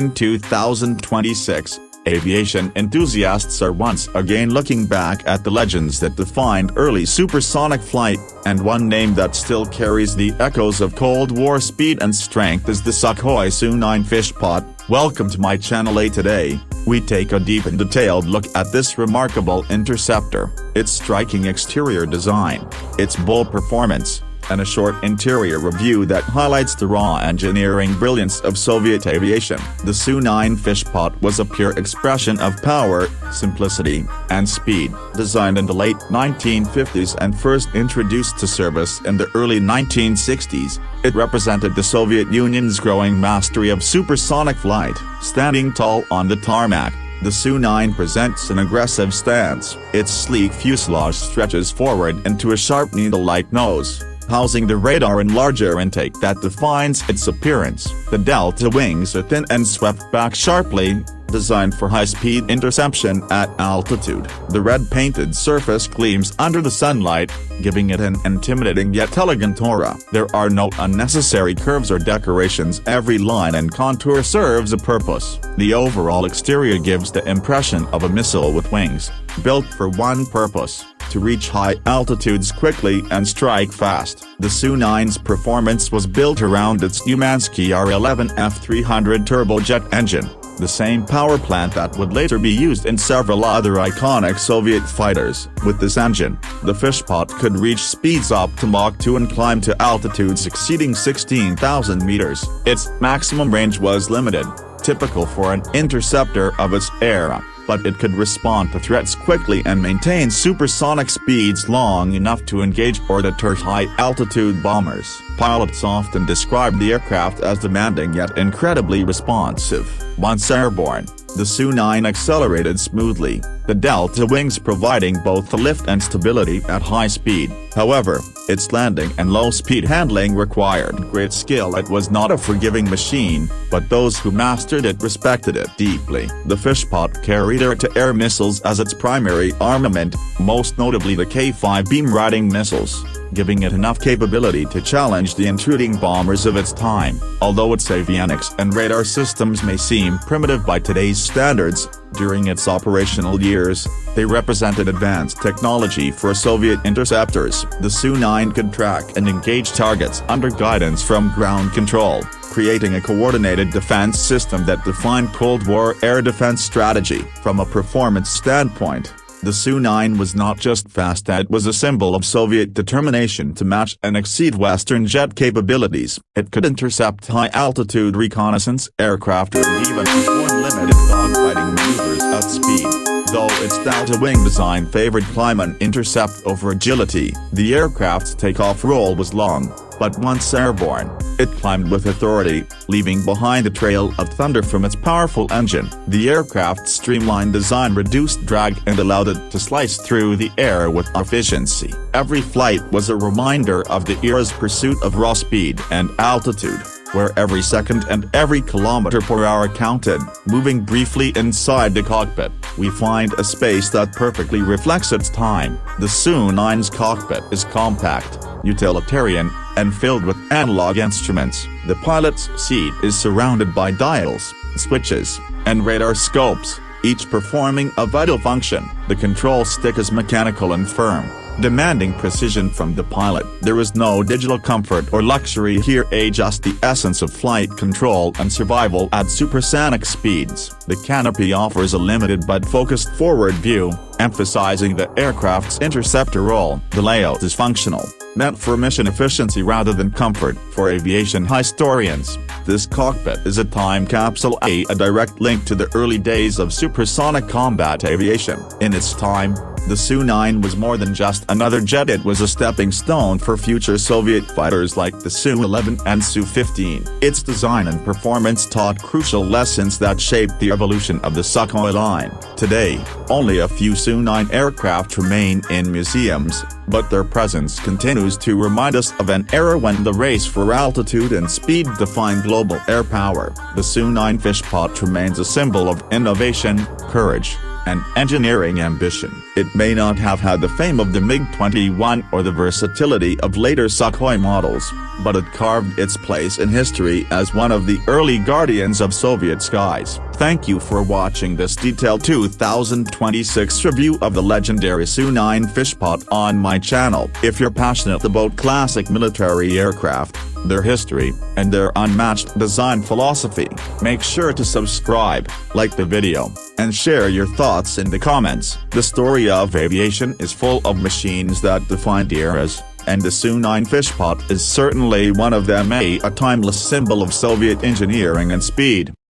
In 2026, aviation enthusiasts are once again looking back at the legends that defined early supersonic flight, and one name that still carries the echoes of Cold War speed and strength is the Sukhoi Su-9 Fishpot. Welcome to my channel. Today, we take a deep and detailed look at this remarkable interceptor, its striking exterior design, its bold performance, and a short interior review that highlights the raw engineering brilliance of Soviet aviation. The Su-9 Fishpot was a pure expression of power, simplicity, and speed. Designed in the late 1950s and first introduced to service in the early 1960s, it represented the Soviet Union's growing mastery of supersonic flight. Standing tall on the tarmac, the Su-9 presents an aggressive stance. Its sleek fuselage stretches forward into a sharp needle-like nose, housing the radar and larger intake that defines its appearance. The delta wings are thin and swept back sharply, designed for high-speed interception at altitude. The red-painted surface gleams under the sunlight, giving it an intimidating yet elegant aura. There are no unnecessary curves or decorations. Every line and contour serves a purpose. The overall exterior gives the impression of a missile with wings, built for one purpose: to reach high altitudes quickly and strike fast. The Su-9's performance was built around its Tumansky R-11 F300 turbojet engine, the same power plant that would later be used in several other iconic Soviet fighters. With this engine, the Fishpot could reach speeds up to Mach 2 and climb to altitudes exceeding 16,000 meters. Its maximum range was limited, typical for an interceptor of its era, but it could respond to threats quickly and maintain supersonic speeds long enough to engage or deter high-altitude bombers. Pilots often describe the aircraft as demanding yet incredibly responsive. Once airborne, the Su-9 accelerated smoothly, the delta wings providing both the lift and stability at high speed. However, its landing and low-speed handling required great skill. It was not a forgiving machine, but those who mastered it respected it deeply. The Fishpot carried air-to-air missiles as its primary armament, most notably the K-5 beam-riding missiles, giving it enough capability to challenge the intruding bombers of its time. Although its avionics and radar systems may seem primitive by today's standards, during its operational years, they represented advanced technology for Soviet interceptors. The Su-9 could track and engage targets under guidance from ground control, creating a coordinated defense system that defined Cold War air defense strategy. From a performance standpoint, the Su-9 was not just fast, it was a symbol of Soviet determination to match and exceed Western jet capabilities. It could intercept high-altitude reconnaissance aircraft and even perform limited dogfighting maneuvers at speed. Though its delta-wing design favored climb and intercept over agility, the aircraft's takeoff roll was long, but once airborne, it climbed with authority, leaving behind a trail of thunder from its powerful engine. The aircraft's streamlined design reduced drag and allowed it to slice through the air with efficiency. Every flight was a reminder of the era's pursuit of raw speed and altitude, where every second and every kilometer per hour counted. Moving briefly inside the cockpit, we find a space that perfectly reflects its time. The Su-9's cockpit is compact, utilitarian, and filled with analog instruments. The pilot's seat is surrounded by dials, switches, and radar scopes, each performing a vital function. The control stick is mechanical and firm, demanding precision from the pilot. There is no digital comfort or luxury here, just the essence of flight control and survival at supersonic speeds. The canopy offers a limited but focused forward view, emphasizing the aircraft's interceptor role. The layout is functional, meant for mission efficiency rather than comfort. For aviation historians, this cockpit is a time capsule, a direct link to the early days of supersonic combat aviation. In its time, the Su-9 was more than just another jet. It was a stepping stone for future Soviet fighters like the Su-11 and Su-15. Its design and performance taught crucial lessons that shaped the evolution of the Sukhoi line. Today, only a few Su-9 aircraft remain in museums, but their presence continues to remind us of an era when the race for altitude and speed defined global air power. The Su-9 Fishpot remains a symbol of innovation, courage, and engineering ambition. It may not have had the fame of the MiG-21 or the versatility of later Sukhoi models, but it carved its place in history as one of the early guardians of Soviet skies. Thank you for watching this detailed 2026 review of the legendary Su-9 Fishpot on my channel. If you're passionate about classic military aircraft, their history, and their unmatched design philosophy, make sure to subscribe, like the video, and share your thoughts in the comments. The story of aviation is full of machines that defined eras, and the Su-9 Fishpot is certainly one of them, a timeless symbol of Soviet engineering and speed.